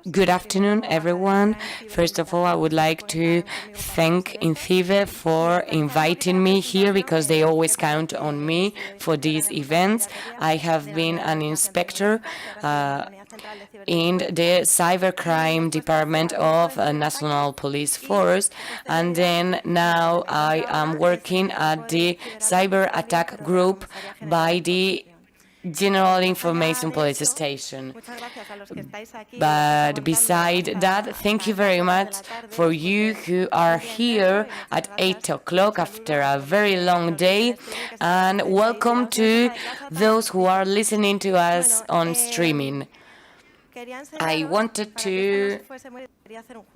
Good afternoon, everyone. First of all, I would like to thank INCIBE for inviting me here because they always count on me for these events. I have been an inspector in the cybercrime department of National Police Force, and then now I am working at the Cyberattack group by the General Information Police Station. But beside that, thank you very much for you who are here at 8 o'clock after a very long day, and welcome to those who are listening to us on streaming. I wanted to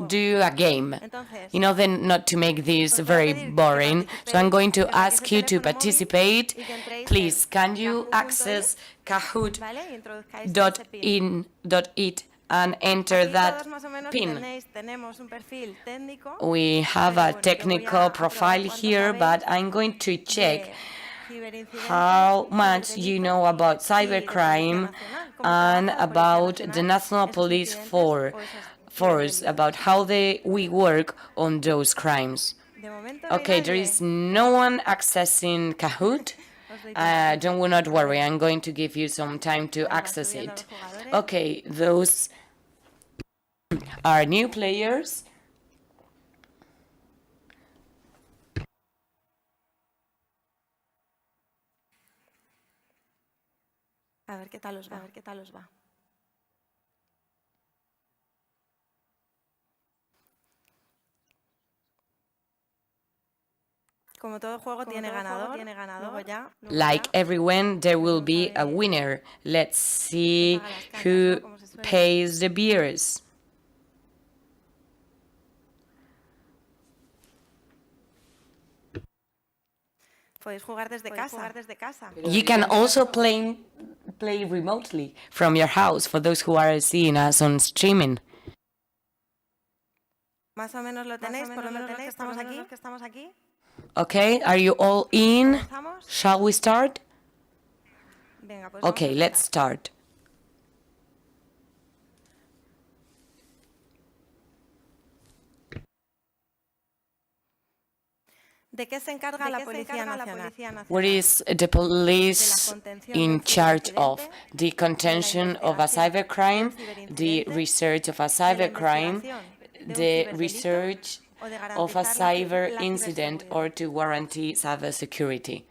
do a game, in order not to make this very boring. So I'm going to ask you to participate. Please, can you access kahoot.in.it and enter that pin? We have a technical profile here, but I'm going to check how much you know about cybercrime and about the National Police Force, about how we work on those crimes. Okay, there is no one accessing Kahoot. Do not worry, I'm going to give you some time to access it. Okay, those are new players. A ver qué tal os va. Como todo juego tiene ganador, like everyone, there will be a winner. Let's see who pays the beers. Podéis jugar desde casa. You can also play remotely from your house for those who are seeing us on streaming. Más o menos lo tenéis, por lo menos los que estamos aquí. Okay, are you all in? Shall we start? Okay, let's start. ¿De qué se encarga la Policía Nacional? What is the police in charge of? The contention of a cybercrime, the research of a cybercrime, the research of a cyber incident, or to guarantee cybersecurity.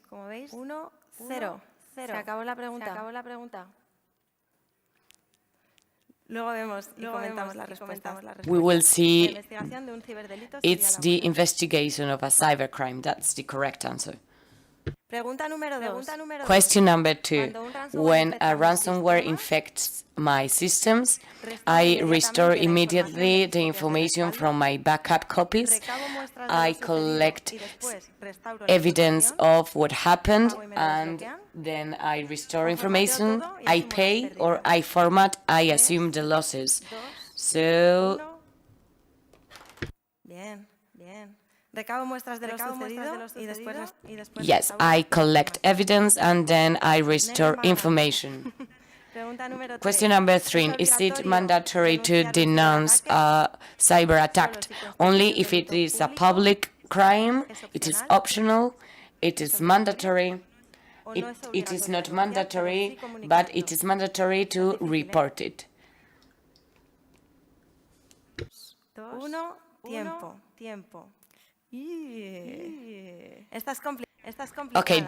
Como veis, 1-0. Se acabó la pregunta. Luego vemos y comentamos las respuestas. We will see. It's the investigation of a cybercrime. That's the correct answer. Pregunta número 2. Question number 2. When a ransomware infects my systems, I restore immediately the information from my backup copies. I collect evidence of what happened, and then I restore information. I pay or I format. I assume the losses. So. Bien. Recabo muestras de lo sucedido y después. Yes, I collect evidence and then I restore information. Question number 3. Is it mandatory to denounce a cyber attack? Only if it is a public crime. It is optional. It is mandatory. It is not mandatory, but it is mandatory to report it. 1. Tiempo. Okay,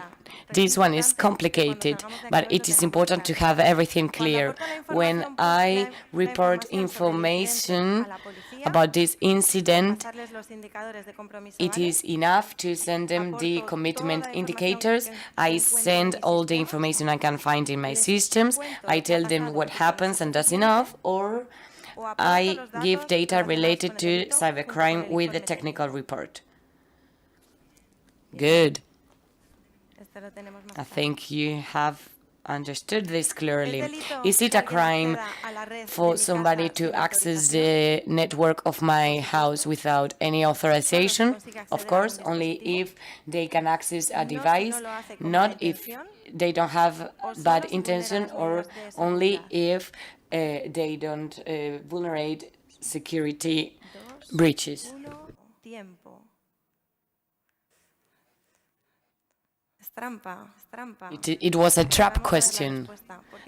this one is complicated, but it is important to have everything clear. When I report information about this incident, it is enough to send them the commitment indicators. I send all the information I can find in my systems. I tell them what happens, and that's enough. Or I give data related to cybercrime with the technical report. Good. I think you have understood this clearly. Is it a crime for somebody to access the network of my house without any authorization? Of course, only if they can access a device, not if they don't have bad intention, or only if they don't vulnerate security breaches. It was a trap question.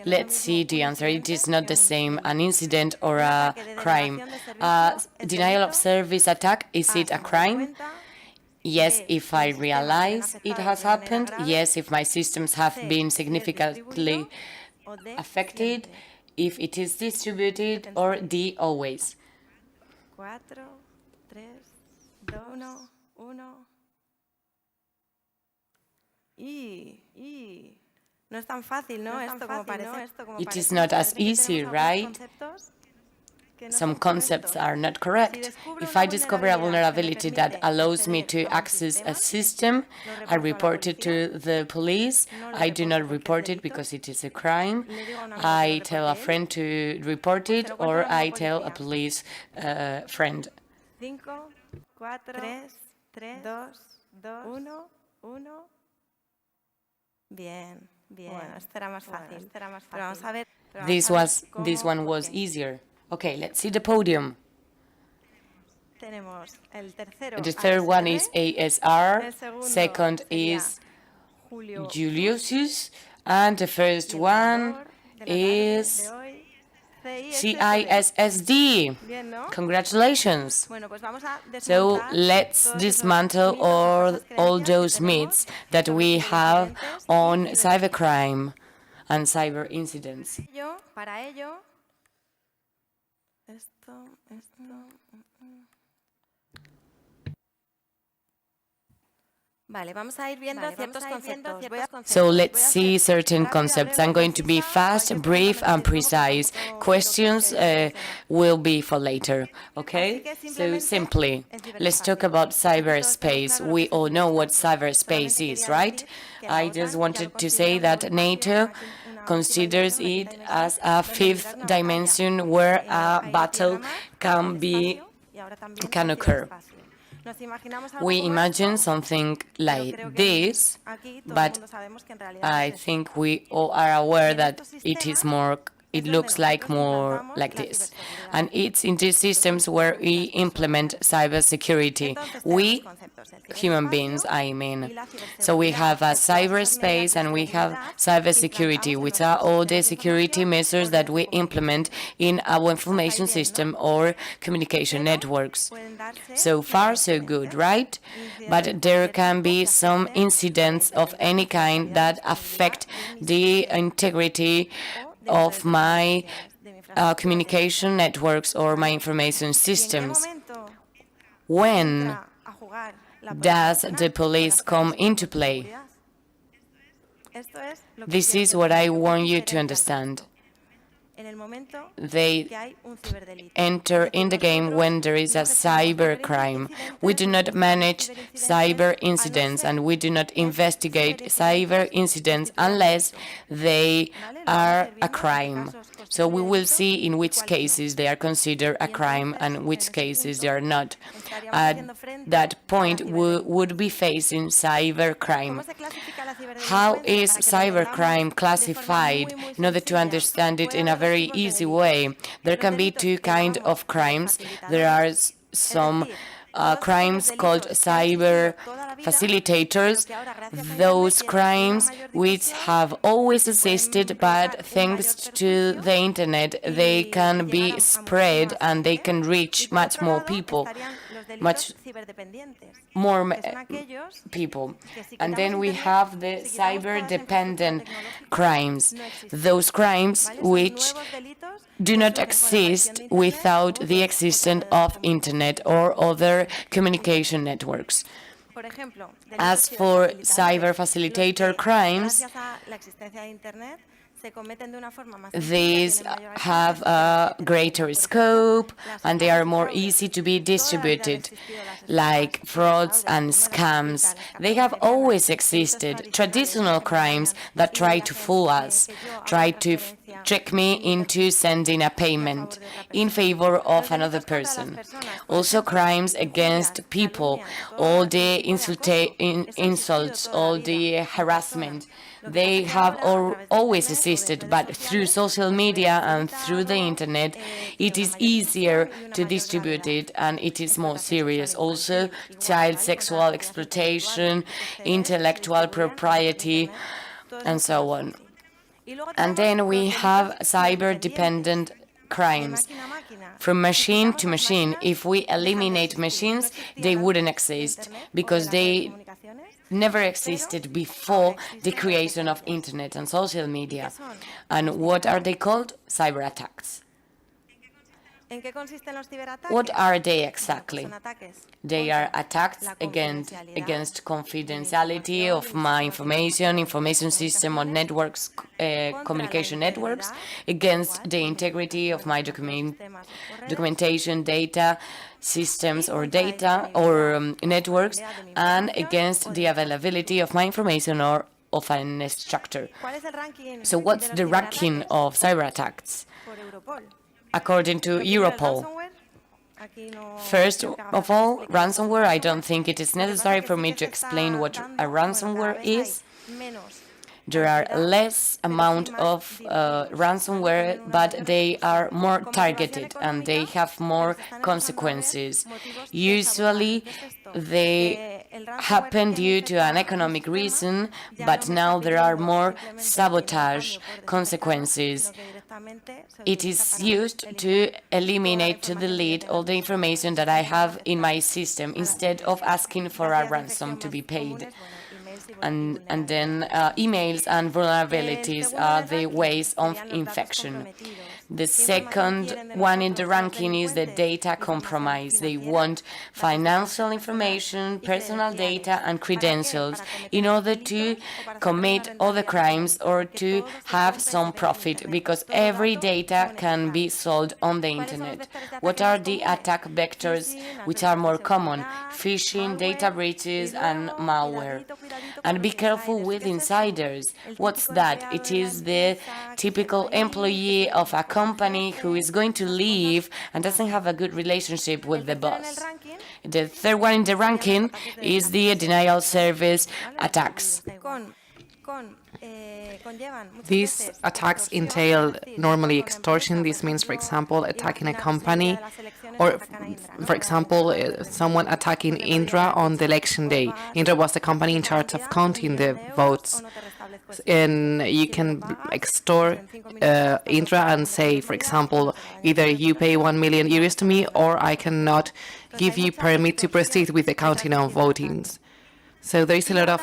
Let's see the answer. It is not the same, an incident or a crime. Denial of service attack, is it a crime? Yes, if I realize it has happened. Yes, if my systems have been significantly affected. If it is distributed, or D, always. 4, 3, 2, 1. No es tan fácil, ¿no? Esto como parece. It is not as easy, right? Some concepts are not correct. If I discover a vulnerability that allows me to access a system, I report it to the police. I do not report it because it is a crime. I tell a friend to report it, or I tell a police friend. 5, 4, 3, 2, 1. Bien. Bueno, esto era más fácil. Pero vamos a ver. This one was easier. Okay, let's see the podium. The third one is ASR, second is Julius, and the first one is CISSD. Congratulations. So let's dismantle all those myths that we have on cybercrime and cyber incidents. So let's see certain concepts. I'm going to be fast, brief, and precise. Questions will be for later, okay? So simply, let's talk about cyberspace. We all know what cyberspace is, right? I just wanted to say that NATO considers it as a fifth dimension where a battle can occur. We imagine something like this, but I think we all are aware that it looks like more like this. And it's in these systems where we implement cybersecurity. We, human beings, I mean. So we have a cyberspace and we have cybersecurity, which are all the security measures that we implement in our information system or communication networks. So far, so good, right? But there can be some incidents of any kind that affect the integrity of my communication networks or my information systems. When does the police come into play? This is what I want you to understand. They enter in the game when there is a cybercrime. We do not manage cyber incidents and we do not investigate cyber incidents unless they are a crime. So we will see in which cases they are considered a crime and which cases they are not. At that point, we would be facing cybercrime. How is cybercrime classified? In order to understand it in a very easy way, there can be two kinds of crimes. There are some crimes called cyber facilitators, those crimes which have always existed, but thanks to the internet they can be spread and they can reach much more people. And then we have the cyber-dependent crimes, those crimes which do not exist without the existence of internet or other communication networks. As for cyber facilitator crimes, these have a greater scope and they are more easy to be distributed. like frauds and scams. They have always existed. Traditional crimes that try to fool us, try to trick me into sending a payment in favor of another person. Also crimes against people, all the insults, all the harassment. They have always existed, but through social media and through the internet, it is easier to distribute it and it is more serious. Also, child sexual exploitation, intellectual propriety, and so on. And then we have cyber-dependent crimes. From machine to machine, if we eliminate machines, they wouldn't exist because they never existed before the creation of internet and social media. And what are they called? Cyberattacks. What are they exactly? They are attacks against confidentiality of my information system or networks, communication networks, against the integrity of my documentation, data, systems or networks, and against the availability of my information or of an structure. So what's the ranking of cyber attacks? According to Europol. First of all, ransomware, I don't think it is necessary for me to explain what a ransomware is. There are less amount of ransomware, but they are more targeted and they have more consequences. Usually, they happen due to an economic reason, but now there are more sabotage consequences. It is used to eliminate, to delete all the information that I have in my system instead of asking for a ransom to be paid. And then emails and vulnerabilities are the ways of infection. The second one in the ranking is the data compromise. They want financial information, personal data, and credentials in order to commit other crimes or to have some profit, because every data can be sold on the internet. What are the attack vectors which are more common? Phishing, data breaches, and malware. And be careful with insiders. What's that? It is the typical employee of a company who is going to leave and doesn't have a good relationship with the boss. The third one in the ranking is the denial service attacks. These attacks entail normally extortion. This means, for example, attacking a company, or, for example, someone attacking Indra on the election day. Indra was the company in charge of counting the votes. And you can extort Indra and say, for example, either you pay 1 million euros to me or I cannot give you permit to proceed with the counting of votings. So there is a lot of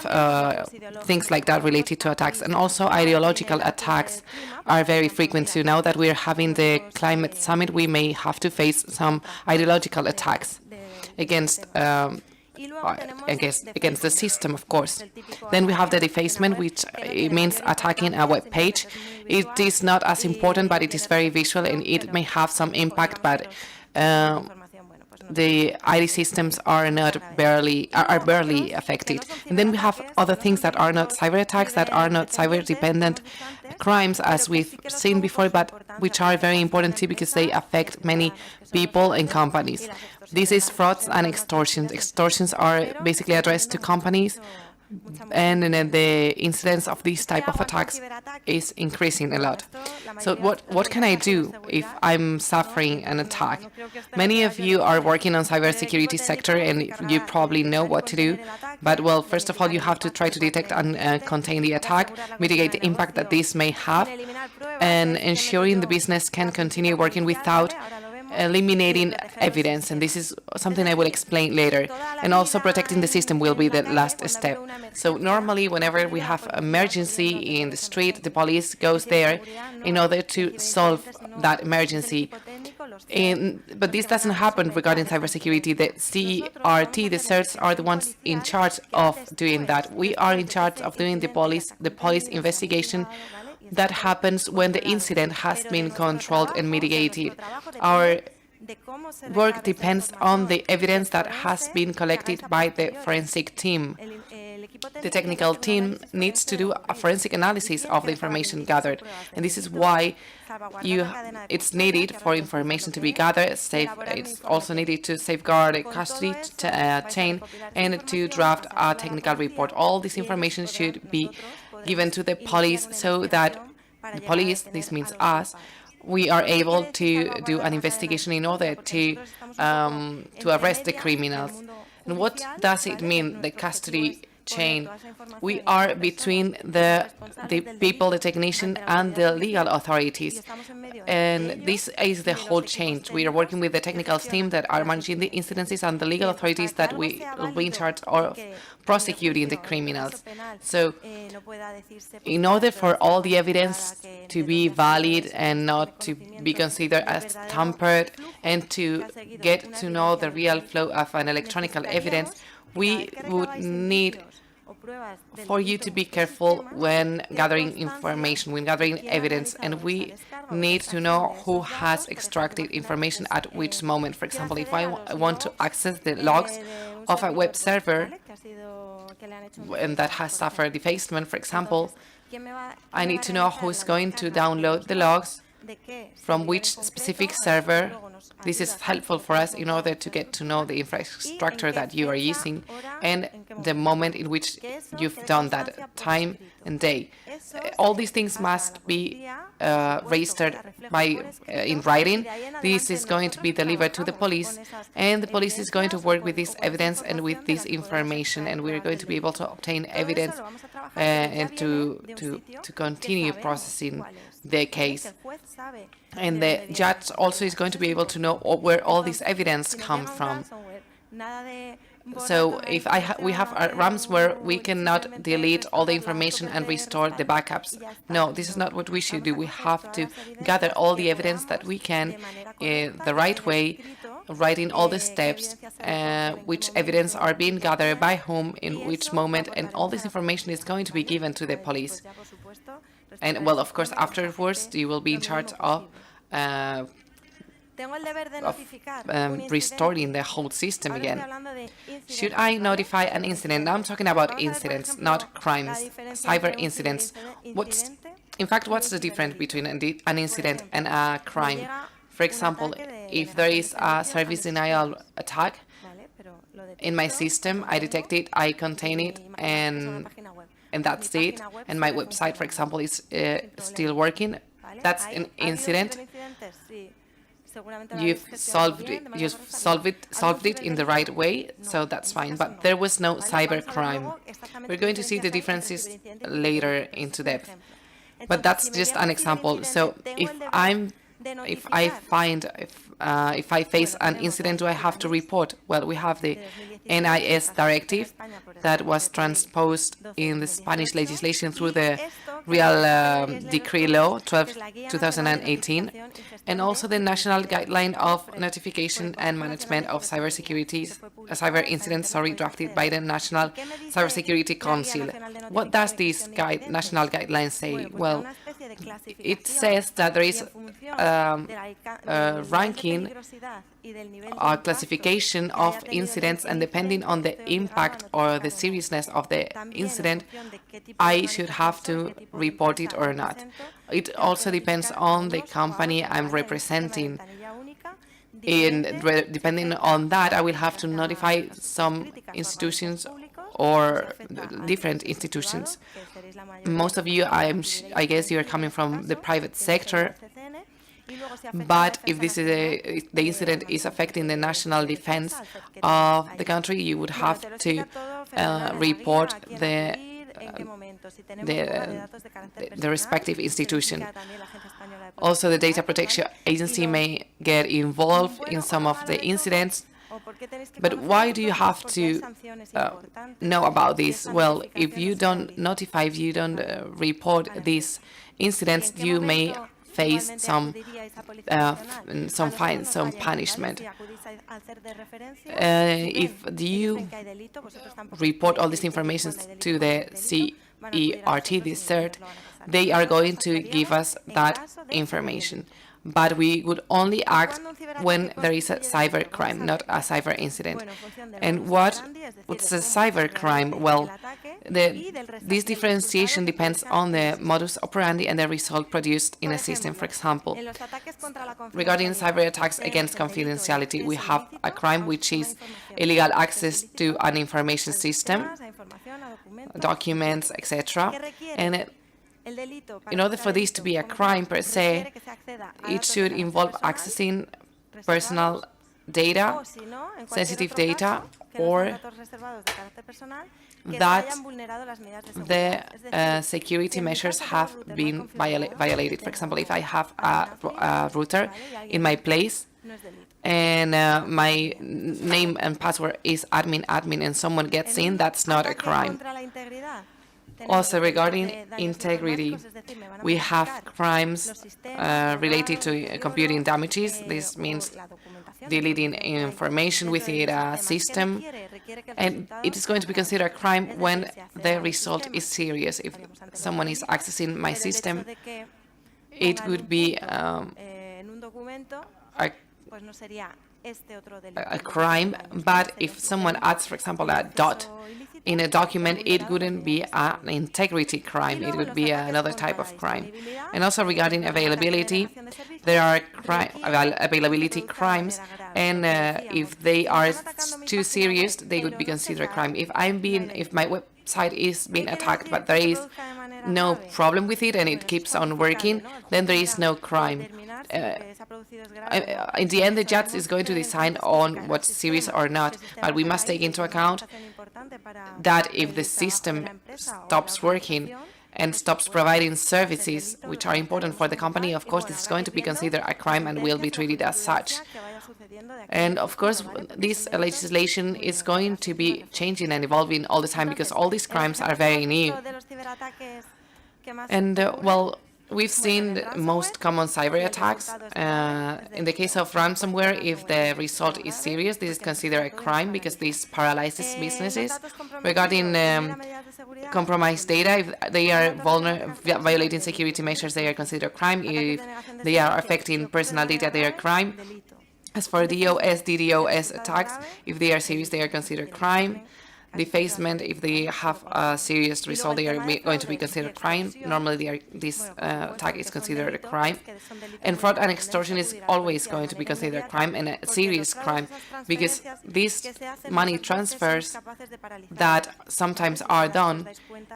things like that related to attacks. And also ideological attacks are very frequent too. Now that we're having the climate summit, we may have to face some ideological attacks against the system, of course. Then we have the defacement, which it means attacking a web page. It is not as important, but it is very visual and it may have some impact, but the ID systems are barely affected. And then we have other things that are not cyber attacks, that are not cyber dependent crimes, as we've seen before, but which are very important too because they affect many people and companies. This is frauds and extortions. Extortions are basically addressed to companies, and the incidence of these type of attacks is increasing a lot. So what can I do if I'm suffering an attack? Many of you are working on cybersecurity sector and you probably know what to do. But well, first of all, you have to try to detect and contain the attack, mitigate the impact that this may have, and ensuring the business can continue working without eliminating evidence, and this is something I will explain later. And also protecting the system will be the last step. So normally whenever we have emergency in the street, the police goes there in order to solve that emergency. But this doesn't happen regarding cybersecurity. The CRT, the CERTs, are the ones in charge of doing that. We are in charge of doing the police investigation that happens when the incident has been controlled and mitigated. Our work depends on the evidence that has been collected by the forensic team. The technical team needs to do a forensic analysis of the information gathered, and this is why it's needed for information to be gathered. It's also needed to safeguard a custody chain and to draft a technical report. All this information should be given to the police so that the police, this means us, we are able to do an investigation in order to arrest the criminals. And what does it mean, the custody chain? We are between the people, the technician, and the legal authorities. And this is the whole chain. We are working with the technical team that are managing the incidences and the legal authorities that will be in charge of prosecuting the criminals. So, in order for all the evidence to be valid and not to be considered as tampered and to get to know the real flow of an electronic evidence, we would need for you to be careful when gathering information, when gathering evidence, and we need to know who has extracted information at which moment. For example, if I want to access the logs of a web server and that has suffered defacement, for example, I need to know who's going to download the logs, from which specific server. This is helpful for us in order to get to know the infrastructure that you are using and the moment in which you've done that, time and day. All these things must be registered in writing. This is going to be delivered to the police, and the police is going to work with this evidence and with this information, and we're going to be able to obtain evidence and to continue processing the case. And the judge also is going to be able to know where all this evidence comes from. So if we have a ransomware, we cannot delete all the information and restore the backups. No, this is not what we should do. We have to gather all the evidence that we can the right way, writing all the steps, which evidence are being gathered by whom, in which moment, and all this information is going to be given to the police. And, well, of course, afterwards, you will be in charge of restoring the whole system again. Should I notify an incident? Now I'm talking about incidents, not crimes, cyber incidents. In fact, what's the difference between an incident and a crime? For example, if there is a service denial attack in my system, I detect it, I contain it, and that's it, and my website, for example, is still working, that's an incident. You've solved it in the right way, so that's fine, but there was no cybercrime. We're going to see the differences later into depth, but that's just an example. So if I face an incident, do I have to report? Well, we have the NIS directive that was transposed in the Spanish legislation through the Real Decree Law 12/2018, and also the National Guideline of Notification and Management of Cyber Incidents, drafted by the National Cybersecurity Council. What does this national guideline say? Well, it says that there is a ranking, a classification of incidents, and depending on the impact or the seriousness of the incident, I should have to report it or not. It also depends on the company I'm representing. Depending on that, I will have to notify some institutions or different institutions. Most of you, I guess you are coming from the private sector, but if the incident is affecting the national defense of the country, you would have to report the respective institution. Also, the Data Protection Agency may get involved in some of the incidents. But why do you have to know about this? Well, if you don't notify, if you don't report these incidents, you may face some fines, some punishment. If you report all this information to the CERT, this CERT, they are going to give us that information. but we would only act when there is a cybercrime, not a cyber incident. And what's a cybercrime? Well, this differentiation depends on the modus operandi and the result produced in a system. For example, regarding cyber attacks against confidentiality, we have a crime which is illegal access to an information system, documents, etc. And in order for this to be a crime per se, it should involve accessing personal data, sensitive data, or that the security measures have been violated. For example, if I have a router in my place and my name and password is admin and someone gets in, that's not a crime. Also, regarding integrity, we have crimes related to computing damages. This means deleting information within a system, and it is going to be considered a crime when the result is serious. If someone is accessing my system, it would be a crime, but if someone adds, for example, a dot in a document, it wouldn't be an integrity crime, it would be another type of crime. And also regarding availability, there are availability crimes, and if they are too serious, they would be considered a crime. If my website is being attacked, but there is no problem with it and it keeps on working, then there is no crime. In the end, the judge is going to decide on what's serious or not, but we must take into account that if the system stops working and stops providing services which are important for the company, of course, this is going to be considered a crime and will be treated as such. And of course, this legislation is going to be changing and evolving all the time because all these crimes are very new. And well, we've seen the most common cyber attacks. In the case of ransomware, if the result is serious, this is considered a crime because this paralyzes businesses. Regarding compromised data, if they are violating security measures, they are considered a crime. If they are affecting personal data, they are a crime. As for DDoS attacks, if they are serious, they are considered a crime. Defacement, if they have a serious result, they are going to be considered a crime. Normally, this attack is considered a crime. And fraud and extortion is always going to be considered a crime and a serious crime because these money transfers that sometimes are done,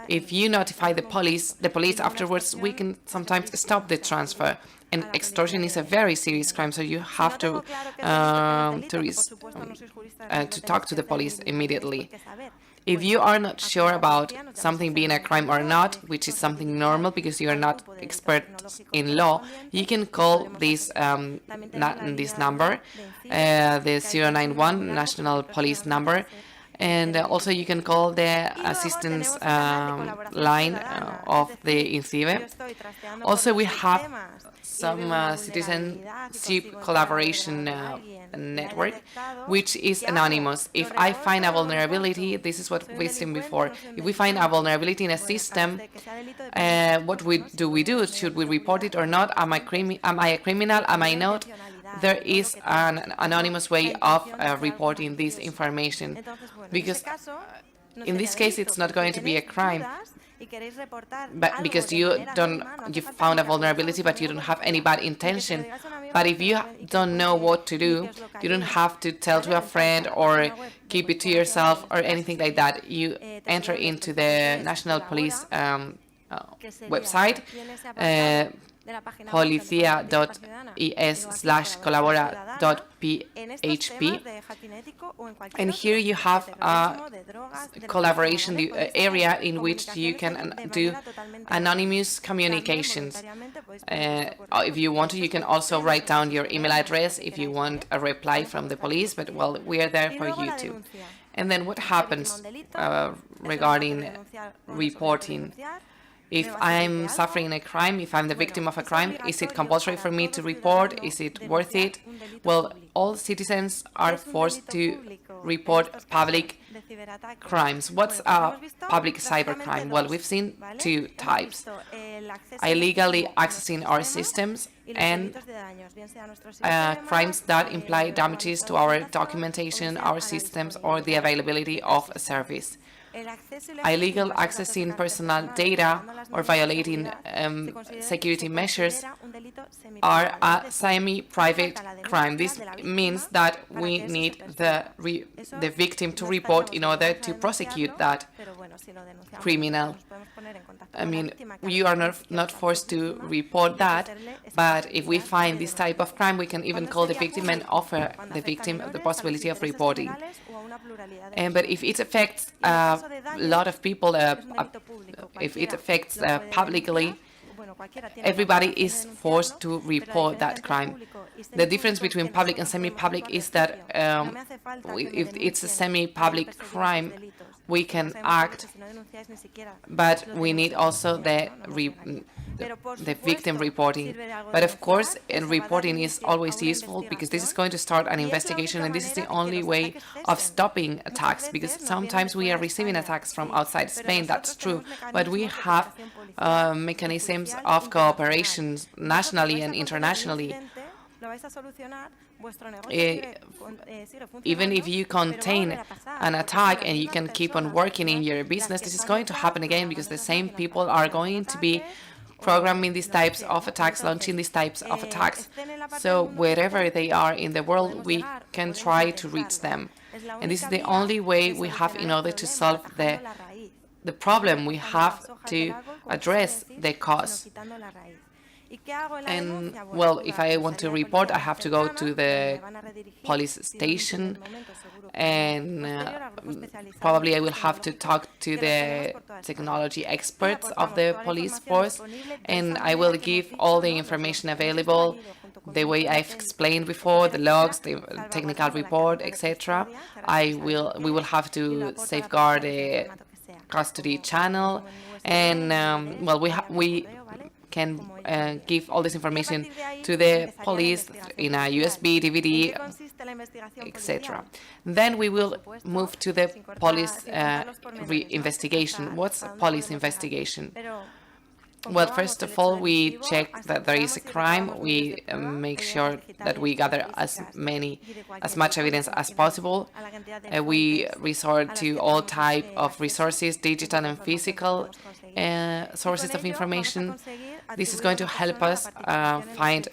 if you notify the police afterwards, we can sometimes stop the transfer. And extortion is a very serious crime, so you have to talk to the police immediately. If you are not sure about something being a crime or not, which is something normal because you are not expert in law, you can call this number, the 091 National Police number, and also you can call the assistance line of the INCIBE. Also, we have some citizenship collaboration network, which is anonymous. If I find a vulnerability, this is what we've seen before. If we find a vulnerability in a system, what do we do? Should we report it or not? Am I a criminal? Am I not? There is an anonymous way of reporting this information, because in this case it's not going to be a crime, but because you found a vulnerability but you don't have any bad intention. But if you don't know what to do, you don't have to tell to a friend or keep it to yourself or anything like that. You enter into the National Police website, policia.es/colabora.php, and here you have a collaboration area in which you can do anonymous communications. If you want to, you can also write down your email address if you want a reply from the police, but well, we are there for you too. And then what happens regarding reporting? If I'm suffering a crime, if I'm the victim of a crime, is it compulsory for me to report? Is it worth it? Well, all citizens are forced to report public crimes. What's a public cybercrime? Well, we've seen two types: illegally accessing our systems and crimes that imply damages to our documentation, our systems, or the availability of a service. Illegal accessing personal data or violating security measures are a semi-private crime. This means that we need the victim to report in order to prosecute that criminal. I mean, you are not forced to report that, but if we find this type of crime, we can even call the victim and offer the victim the possibility of reporting. But if it affects a lot of people, if it affects publicly, everybody is forced to report that crime. The difference between public and semi-public is that if it's a semi-public crime, we can act, but we need also the victim reporting. But of course, reporting is always useful because this is going to start an investigation, and this is the only way of stopping attacks, because sometimes we are receiving attacks from outside Spain, that's true, but we have mechanisms of cooperation nationally and internationally. Even if you contain an attack and you can keep on working in your business, this is going to happen again because the same people are going to be programming these types of attacks, launching these types of attacks. So wherever they are in the world, we can try to reach them. And this is the only way we have in order to solve the problem. We have to address the cause. And, well, if I want to report, I have to go to the police station, and probably I will have to talk to the technology experts of the police force, and I will give all the information available, the way I've explained before, the logs, the technical report, etc. We will have to safeguard the custody channel, and, well, we can give all this information to the police in a USB, DVD, etc. Then we will move to the police investigation. What's a police investigation? Well, first of all, we check that there is a crime. We make sure that we gather as much evidence as possible. We resort to all type of resources, digital and physical sources of information. This is going to help us find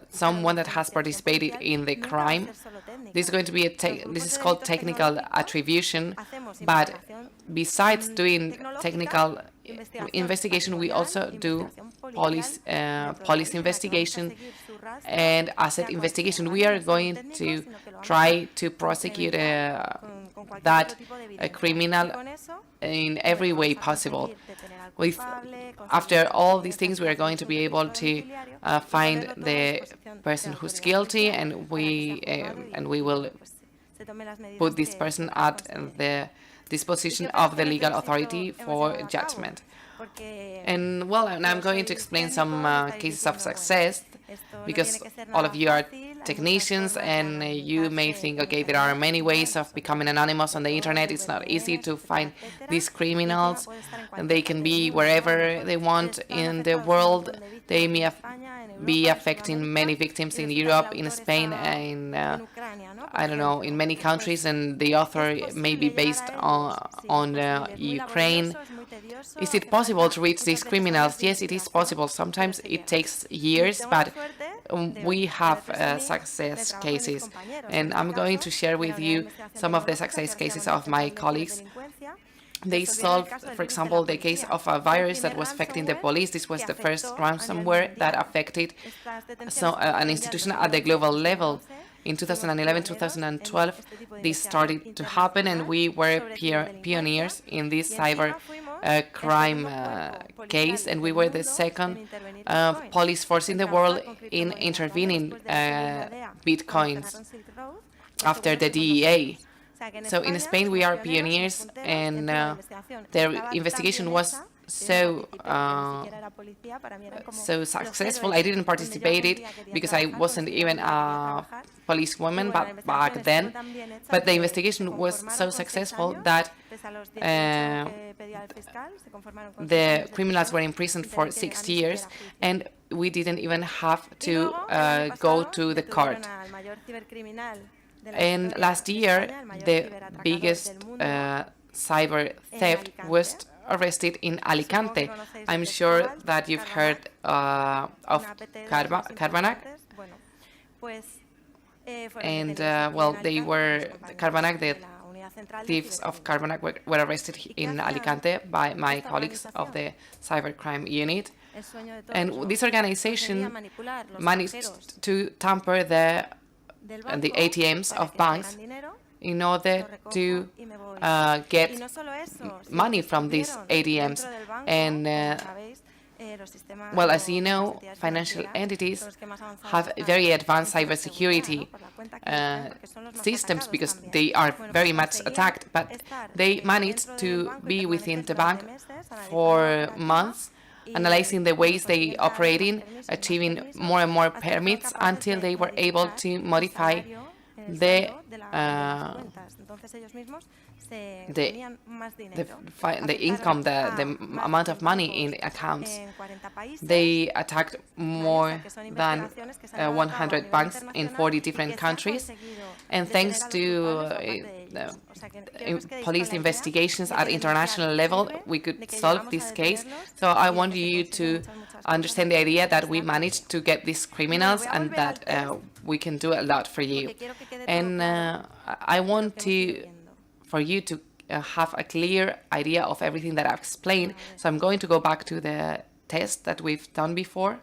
someone that has participated in the crime. This is going to be this is called technical attribution. But besides doing technical investigation, we also do police investigation and asset investigation. We are going to try to prosecute that criminal in every way possible. After all these things, we are going to be able to find the person who's guilty, and we will put this person at the disposition of the legal authority for judgment. And, well, now I'm going to explain some cases of success, because all of you are technicians and you may think, okay, there are many ways of becoming anonymous on the internet. It's not easy to find these criminals, and they can be wherever they want in the world. They may be affecting many victims in Europe, in Spain, and I don't know, in many countries, and the author may be based on Ukraine. Is it possible to reach these criminals? Yes, it is possible. Sometimes it takes years, but we have success cases, and I'm going to share with you some of the success cases of my colleagues. They solved, for example, the case of a virus that was affecting the police. This was the first ransomware that affected an institution at the global level. In 2011-2012, this started to happen, and we were pioneers in this cyber crime case, and we were the second police force in the world in intervening bitcoins after the DEA. So in Spain, we are pioneers, and the investigation was so so successful. I didn't participate it because I wasn't even a policewoman back then. But the investigation was so successful that the criminals were imprisoned for 6 years, and we didn't even have to go to the court. And last year, the biggest cyber theft was arrested in Alicante. I'm sure that you've heard of Carbanac. And, well, they were, Carbanac, the thieves of Carbanac were arrested in Alicante by my colleagues of the cybercrime unit. And this organization managed to tamper the ATMs of banks in order to get money from these ATMs. And, well, as you know, financial entities have very advanced cybersecurity systems because they are very much attacked, but they managed to be within the bank for months, analyzing the ways they operate in, achieving more and more permits until they were able to modify the income, the amount of money in accounts. They attacked more than 100 banks in 40 different countries, and thanks to police investigations at international level, we could solve this case. So I want you to understand the idea that we managed to get these criminals and that we can do a lot for you. And I want for you to have a clear idea of everything that I've explained. So I'm going to go back to the test that we've done before.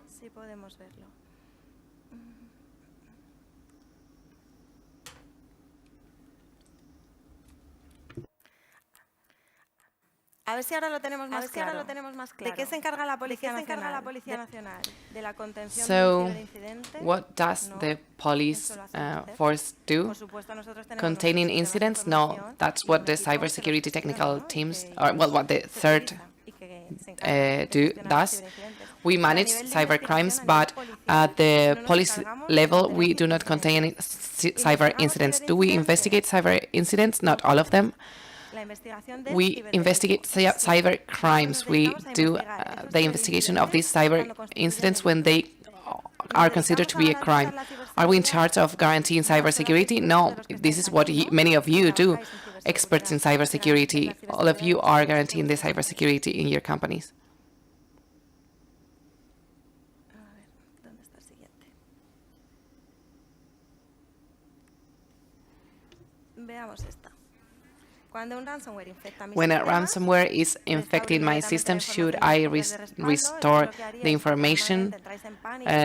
A ver si ahora lo tenemos más claro. ¿De qué se encarga la Policía Nacional? De la contención del incidente. What does the police force do? Containing incidents? No, that's what the cybersecurity technical teams, or well, what the third does. We manage cyber crimes, but at the police level, we do not contain any cyber incidents. Do we investigate cyber incidents? Not all of them. We investigate cyber crimes. We do the investigation of these cyber incidents when they are considered to be a crime. Are we in charge of guaranteeing cybersecurity? No, this is what many of you do, experts in cybersecurity. All of you are guaranteeing the cybersecurity in your companies. When a ransomware is infecting my system, should I restore the information?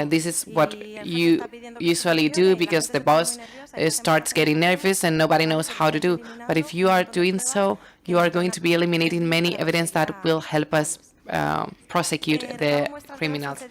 This is what you usually do because the boss starts getting nervous and nobody knows how to do. But if you are doing so, you are going to be eliminating many evidence that will help us prosecute the criminals.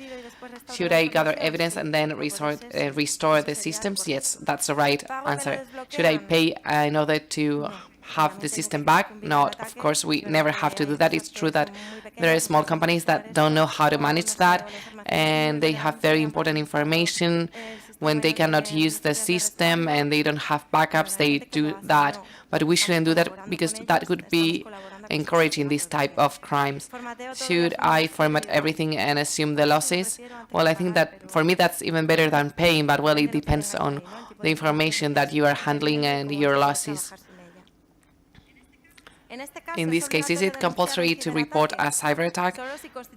Should I gather evidence and then restore the systems? Yes, that's the right answer. Should I pay in order to have the system back? No, of course, we never have to do that. It's true that there are small companies that don't know how to manage that, and they have very important information. When they cannot use the system and they don't have backups, they do that. But we shouldn't do that because that could be encouraging this type of crimes. Should I format everything and assume the losses? Well, I think that for me that's even better than paying, but well, it depends on the information that you are handling and your losses. In this case, is it compulsory to report a cyber attack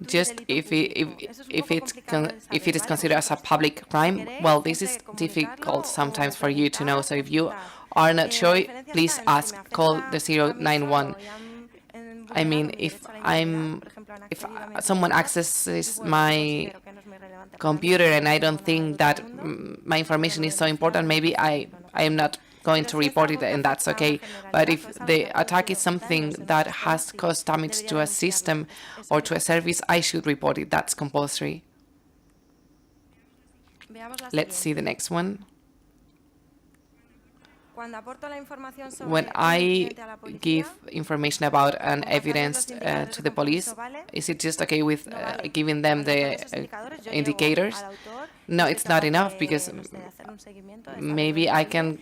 just if it is considered as a public crime? Well, this is difficult sometimes for you to know. So if you are not sure, please ask. Call the 091. I mean, if someone accesses my computer and I don't think that my information is so important, maybe I am not going to report it, and that's okay. But if the attack is something that has caused damage to a system or to a service, I should report it. That's compulsory. Let's see the next one. when I give information about an evidence to the police, is it just okay with giving them the indicators? No, it's not enough, because maybe I can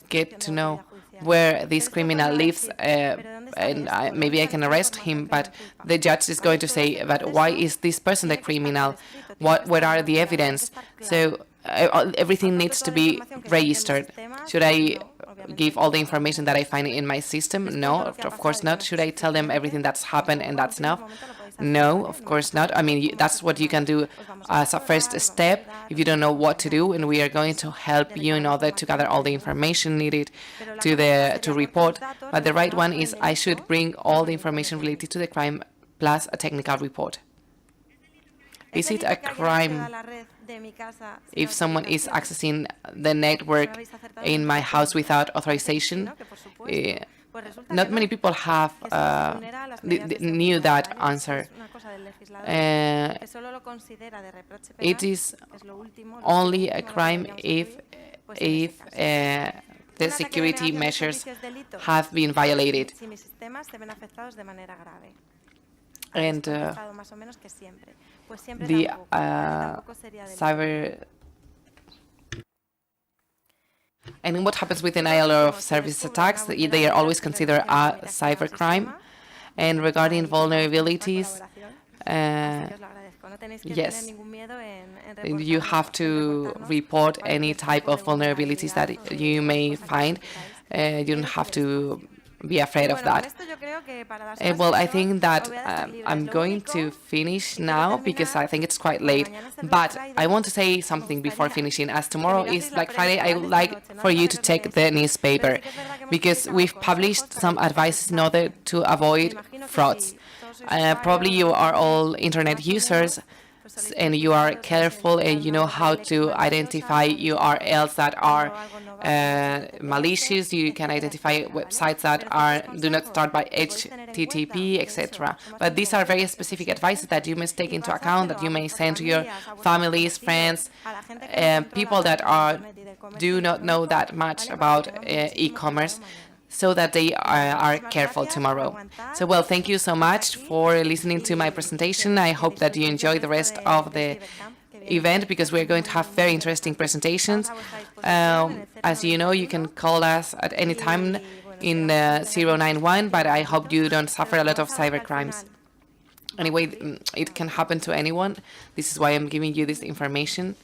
get to know where this criminal lives, and maybe I can arrest him, but the judge is going to say, but why is this person the criminal? What are the evidence? So everything needs to be registered. Should I give all the information that I find in my system? No, of course not. Should I tell them everything that's happened and that's enough? No, of course not. I mean, that's what you can do as a first step if you don't know what to do, and we are going to help you in order to gather all the information needed to report. But the right one is I should bring all the information related to the crime plus a technical report. Is it a crime if someone is accessing the network in my house without authorization? Not many people have knew that answer. It is only a crime if the security measures have been violated. And the cyber... And what happens with denial of service attacks? They are always considered a cybercrime. And regarding vulnerabilities, yes, you have to report any type of vulnerabilities that you may find. You don't have to be afraid of that. Well, I think that I'm going to finish now because I think it's quite late. But I want to say something before finishing. As tomorrow is Black Friday, I would like for you to check the newspaper because we've published some advice in order to avoid frauds. Probably you are all internet users, and you are careful and you know how to identify URLs that are malicious. You can identify websites that do not start by HTTP, etc. But these are very specific advices that you must take into account, that you may send to your families, friends, people that do not know that much about e-commerce, so that they are careful tomorrow. So, well, thank you so much for listening to my presentation. I hope that you enjoy the rest of the event because we're going to have very interesting presentations. As you know, you can call us at any time in 091, but I hope you don't suffer a lot of cybercrimes. Anyway, it can happen to anyone. This is why I'm giving you this information.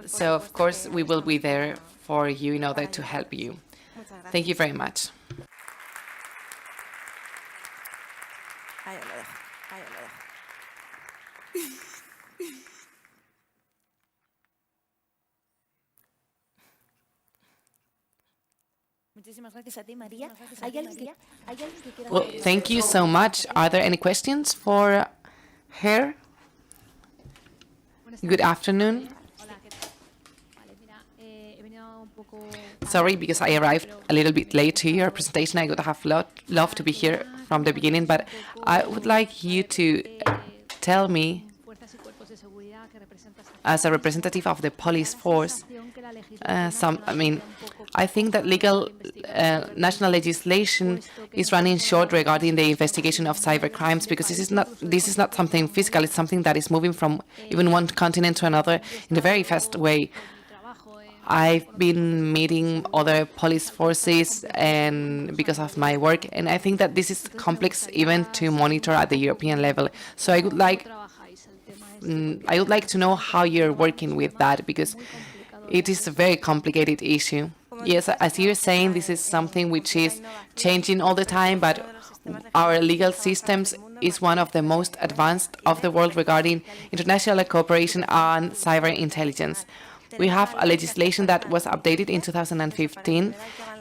So, of course, we will be there for you in order to help you. Thank you very much. Well, thank you so much. Are there any questions for her? Good afternoon. Sorry, because I arrived a little bit late to your presentation. I would have loved to be here from the beginning, but I would like you to tell me, as a representative of the police force, I think that national legislation is running short regarding the investigation of cybercrimes, because this is not something physical. It's something that is moving from even one continent to another in a very fast way. I've been meeting other police forces and because of my work, and I think that this is complex even to monitor at the European level. So I would like to know how you're working with that, because it is a very complicated issue. Yes, as you're saying, this is something which is changing all the time, but our legal systems is one of the most advanced of the world regarding international cooperation on cyber intelligence. We have a legislation that was updated in 2015,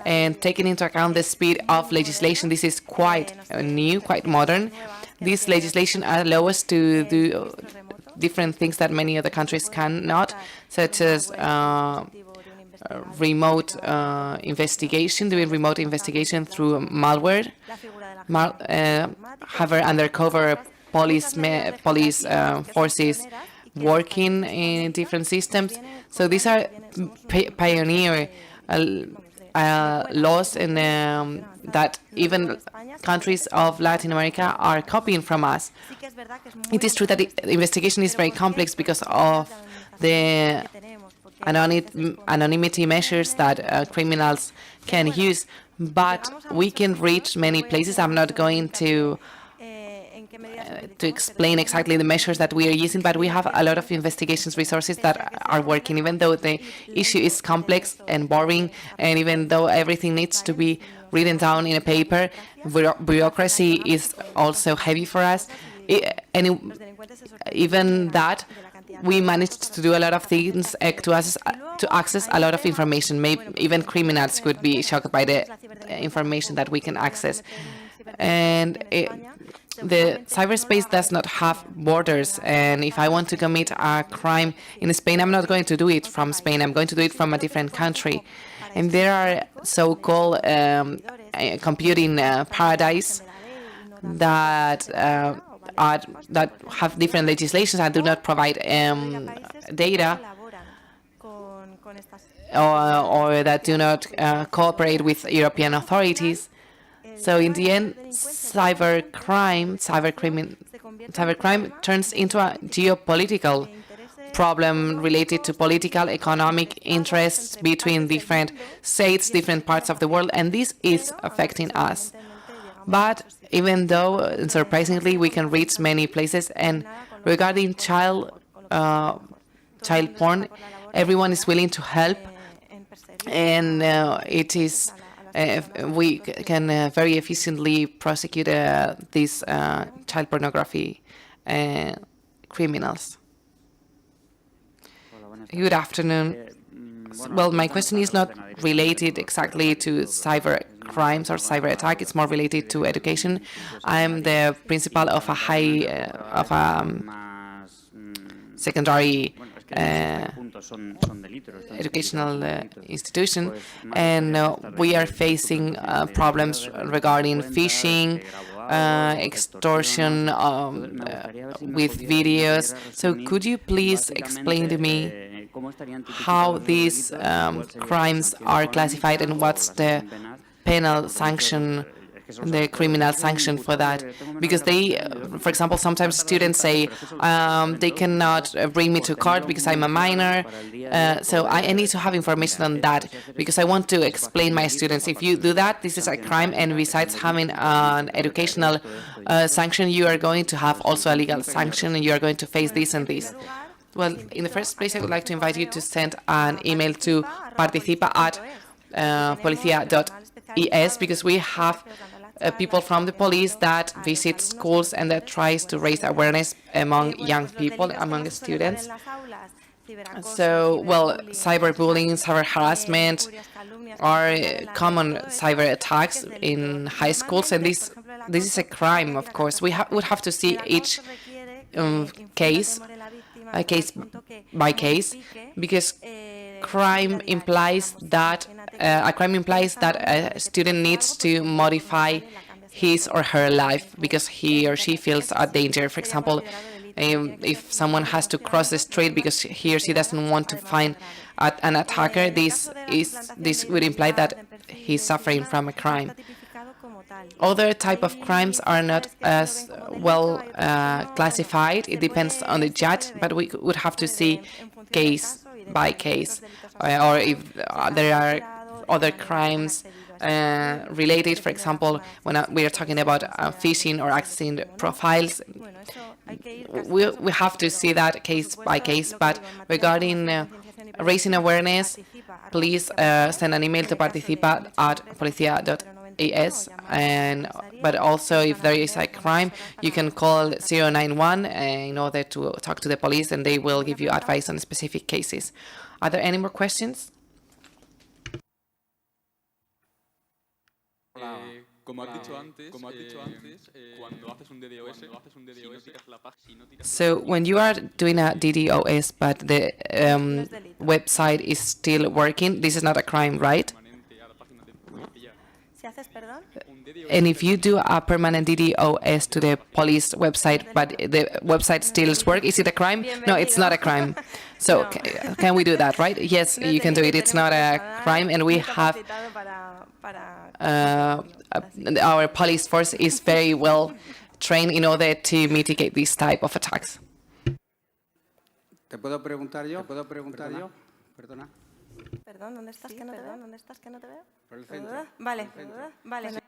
and taking into account the speed of legislation, this is quite new, quite modern. This legislation allows us to do different things that many other countries cannot, such as remote investigation, doing remote investigation through malware, have undercover police forces working in different systems. So these are pioneer laws that even countries of Latin America are copying from us. It is true that the investigation is very complex because of the anonymity measures that criminals can use, but we can reach many places. I'm not going to explain exactly the measures that we are using, but we have a lot of investigations resources that are working, even though the issue is complex and boring, and even though everything needs to be written down in a paper, bureaucracy is also heavy for us. And even that, we managed to do a lot of things to access a lot of information. Maybe even criminals could be shocked by the information that we can access. And the cyberspace does not have borders, and if I want to commit a crime in Spain, I'm not going to do it from Spain. I'm going to do it from a different country. And there are so-called computing paradise that have different legislations and do not provide data, or that do not cooperate with European authorities. So in the end, cybercrime turns into a geopolitical problem related to political, economic interests between different states, different parts of the world, and this is affecting us. But even though, surprisingly, we can reach many places, and regarding child porn, everyone is willing to help, and we can very efficiently prosecute these child pornography criminals. Good afternoon. Well, my question is not related exactly to cyber crimes or cyber attack. It's more related to education. I'm the principal of a secondary educational institution, and we are facing problems regarding phishing, extortion with videos. So could you please explain to me how these crimes are classified and what's the penal sanction, the criminal sanction for that? Because they, for example, sometimes students say they cannot bring me to court because I'm a minor. So I need to have information on that, because I want to explain my students, if you do that, this is a crime, and besides having an educational sanction, you are going to have also a legal sanction, and you are going to face this and this. Well, in the first place, I would like to invite you to send an email to participa@policia.es, because we have people from the police that visit schools and that tries to raise awareness among young people, among students. So, well, cyberbullying, cyber harassment are common cyber attacks in high schools, and this is a crime, of course. We would have to see each case by case, because crime implies that a student needs to modify his or her life because he or she feels a danger. For example, if someone has to cross the street because he or she doesn't want to find an attacker, this would imply that he's suffering from a crime. Other type of crimes are not as well classified. It depends on the judge, but we would have to see case by case, or if there are other crimes related. For example, when we are talking about phishing or accessing profiles, we have to see that case by case. But regarding raising awareness, please send an email to participa@policia.es, but also if there is a crime, you can call 091 in order to talk to the police, and they will give you advice on specific cases. Are there any more questions? So when you are doing a DDoS, but the website is still working, this is not a crime, right? And if you do a permanent DDoS to the police website, but the website still works, is it a crime? No, it's not a crime. So can we do that, right? Yes, you can do it. It's not a crime, and we have our police force is very well trained in order to mitigate these type of attacks. ¿Te puedo preguntar yo? Perdona. Perdón, ¿dónde estás que no te veo? ¿Dónde estás que no te veo? Por el centro. Vale, vale.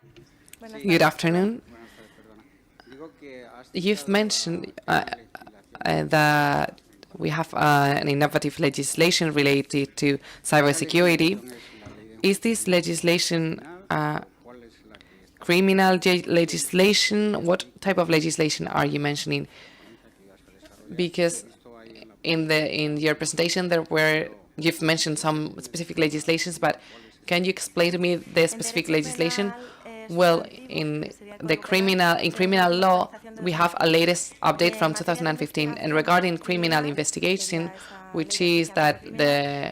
Good afternoon. You've mentioned that we have an innovative legislation related to cybersecurity. Is this legislation criminal legislation? What type of legislation are you mentioning? Because in your presentation you've mentioned some specific legislations, but can you explain to me the specific legislation? Well, in criminal law, we have a latest update from 2015, and regarding criminal investigation, which is that the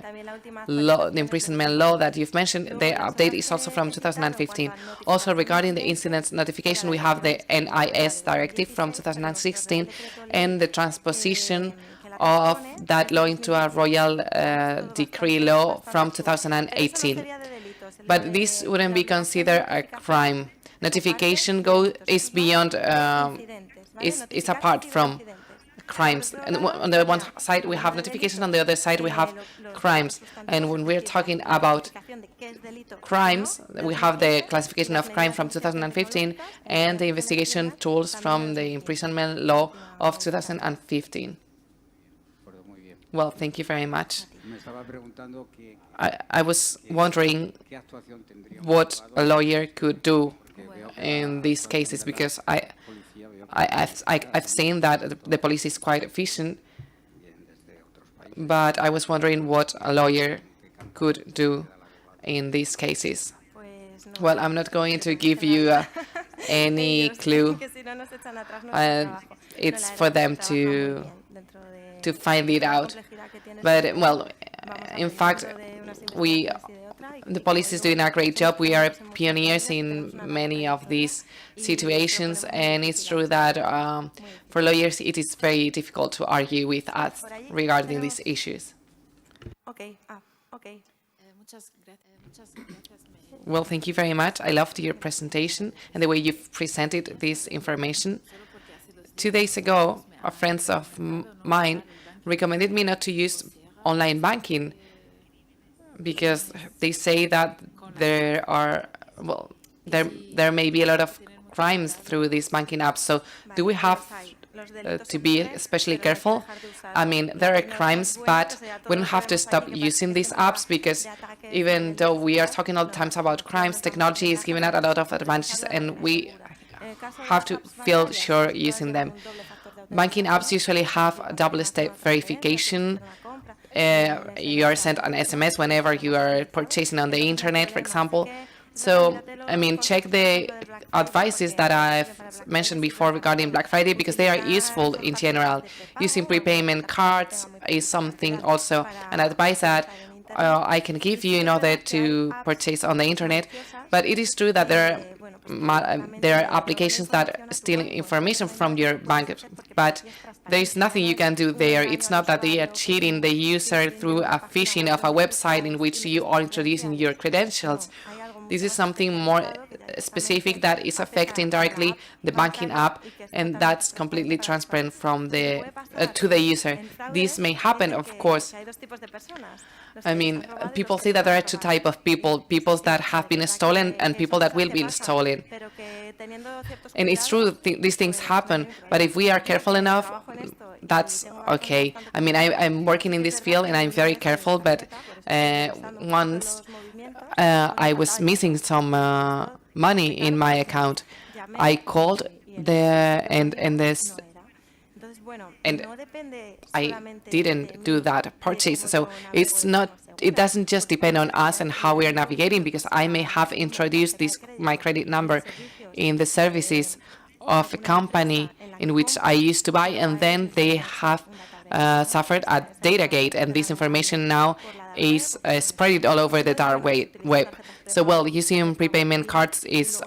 imprisonment law that you've mentioned, the update is also from 2015. Also, regarding the incident notification, we have the NIS directive from 2016 and the transposition of that law into a royal decree law from 2018. But this wouldn't be considered a crime. Notification is beyond, is apart from crimes. And on the one side we have notification, on the other side we have crimes. And when we're talking about crimes, we have the classification of crime from 2015 and the investigation tools from the imprisonment law of 2015. Well, thank you very much. I was wondering what a lawyer could do in these cases, because I've seen that the police is quite efficient, but I was wondering what a lawyer could do in these cases. Well, I'm not going to give you any clue. It's for them to find it out. But, well, in fact, the police is doing a great job. We are pioneers in many of these situations, and it's true that for lawyers it is very difficult to argue with us regarding these issues. Okay. Well, thank you very much. I loved your presentation and the way you've presented this information. 2 days ago, a friend of mine recommended me not to use online banking because they say that there may be a lot of crimes through these banking apps. So do we have to be especially careful? I mean, there are crimes, but we don't have to stop using these apps, because even though we are talking all the time about crimes, technology is giving us a lot of advantages, and we have to feel sure using them. Banking apps usually have a double-step verification. You are sent an SMS whenever you are purchasing on the internet, for example. So, I mean, check the advices that I've mentioned before regarding Black Friday, because they are useful in general. Using prepayment cards is something also, an advice that I can give you in order to purchase on the internet. But it is true that there are applications that steal information from your bank, but there is nothing you can do there. It's not that they are cheating the user through a phishing of a website in which you are introducing your credentials. This is something more specific that is affecting directly the banking app, and that's completely transparent from to the user. This may happen, of course. I mean, people say that there are two types of people that have been stolen and people that will be stolen. And it's true, these things happen, but if we are careful enough, that's okay. I mean, I'm working in this field and I'm very careful, but once I was missing some money in my account. I called there and I didn't do that purchase. So it doesn't just depend on us and how we are navigating, because I may have introduced my credit number in the services of a company in which I used to buy, and then they have suffered a Datagate, and this information now is spread all over the dark web. So, well, using prepayment cards is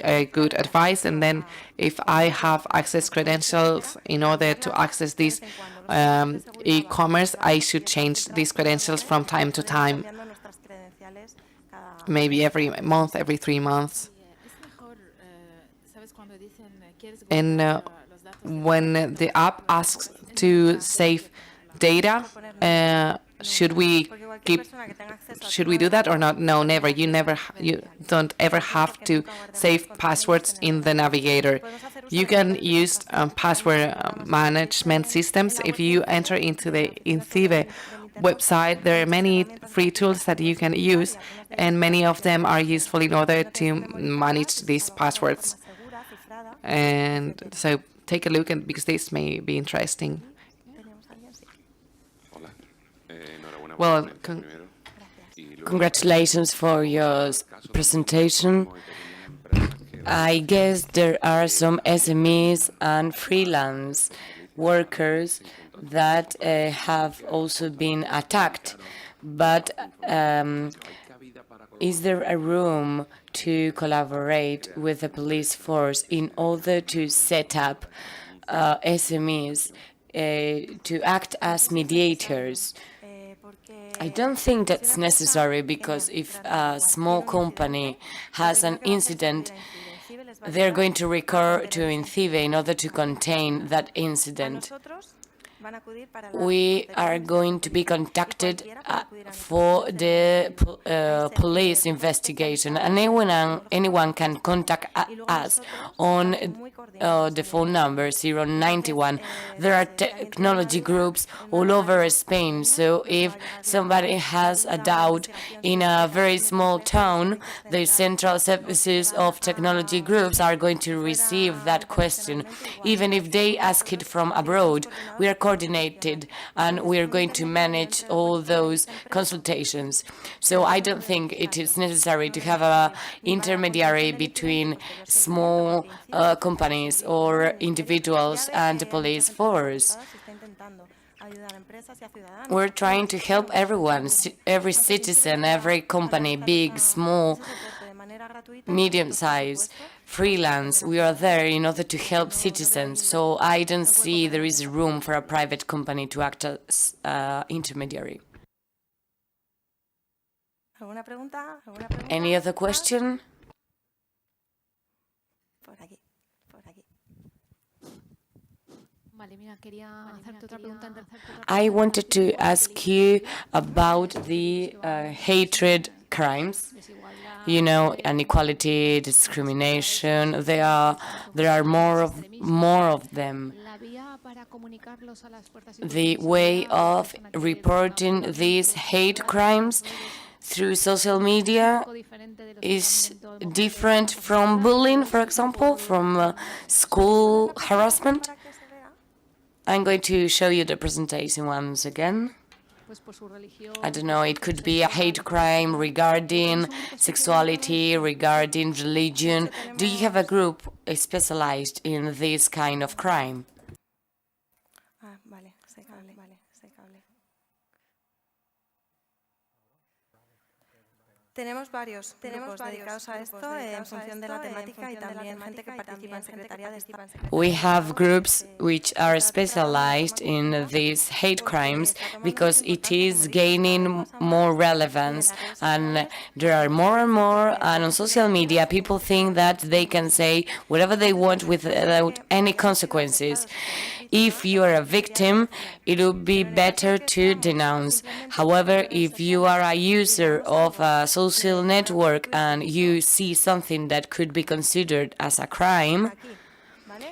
a good advice, and then if I have access credentials in order to access this e-commerce, I should change these credentials from time to time, maybe every month, every 3 months. And when the app asks to save data, should we do that or not? No, never. You don't ever have to save passwords in the navigator. You can use password management systems. If you enter into the INCIBE website, there are many free tools that you can use, and many of them are useful in order to manage these passwords. And so take a look, and because this may be interesting. Well, congratulations for your presentation. I guess there are some SMEs and freelance workers that have also been attacked, but is there a room to collaborate with the police force in order to set up SMEs to act as mediators? I don't think that's necessary, because if a small company has an incident, they're going to recur to INCIBE in order to contain that incident. We are going to be contacted for the police investigation, and anyone can contact us on the phone number 091. There are technology groups all over Spain, so if somebody has a doubt in a very small town, the central services of technology groups are going to receive that question. Even if they ask it from abroad, we are coordinated and we are going to manage all those consultations. So I don't think it is necessary to have an intermediary between small companies or individuals and the police force. We're trying to help everyone, every citizen, every company, big, small, medium-sized, freelance. We are there in order to help citizens, so I don't see there is room for a private company to act as intermediary. Any other question? I wanted to ask you about the hatred crimes. You know, inequality, discrimination. There are more of them. The way of reporting these hate crimes through social media is different from bullying, for example, from school harassment. I'm going to show you the presentation once again. I don't know, it could be a hate crime regarding sexuality, regarding religion. Do you have a group specialized in this kind of crime? Tenemos varios grupos dedicados a esto en función de la temática y también gente que participa en Secretaría de Estado. We have groups which are specialized in these hate crimes because it is gaining more relevance, and there are more and more, and on social media people think that they can say whatever they want without any consequences. If you are a victim, it would be better to denounce. However, if you are a user of a social network and you see something that could be considered as a crime,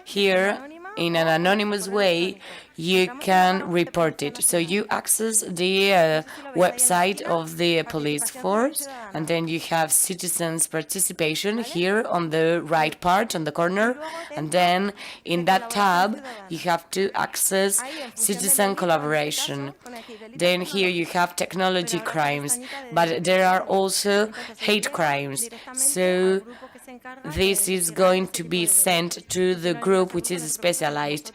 here, in an anonymous way, you can report it. So you access the website of the police force, and then you have citizens' participation here on the right part, on the corner, and then in that tab you have to access citizen collaboration. Then here you have technology crimes, but there are also hate crimes. So this is going to be sent to the group which is specialized.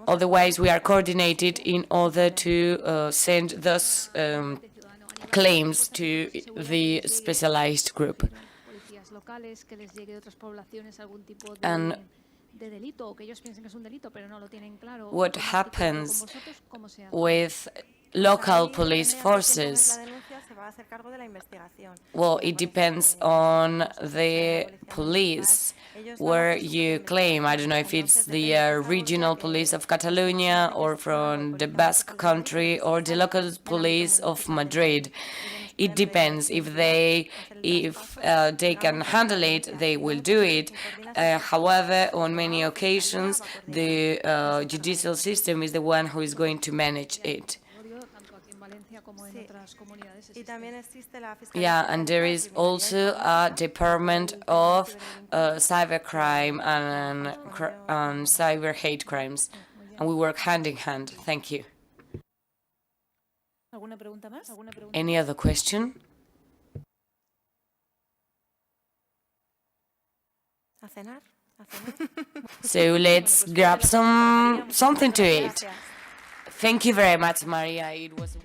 Otherwise, we are coordinated in order to send those claims to the specialized group. And what happens with local police forces? Well, it depends on the police where you claim. I don't know if it's the regional police of Catalonia or from the Basque country or the local police of Madrid. It depends. If they can handle it, they will do it. However, on many occasions, the judicial system is the one who is going to manage it. Yeah, and there is also a department of cybercrime and cyber hate crimes, and we work hand in hand. Thank you. Any other question? So let's grab something to eat. Thank you very much, Maria. It was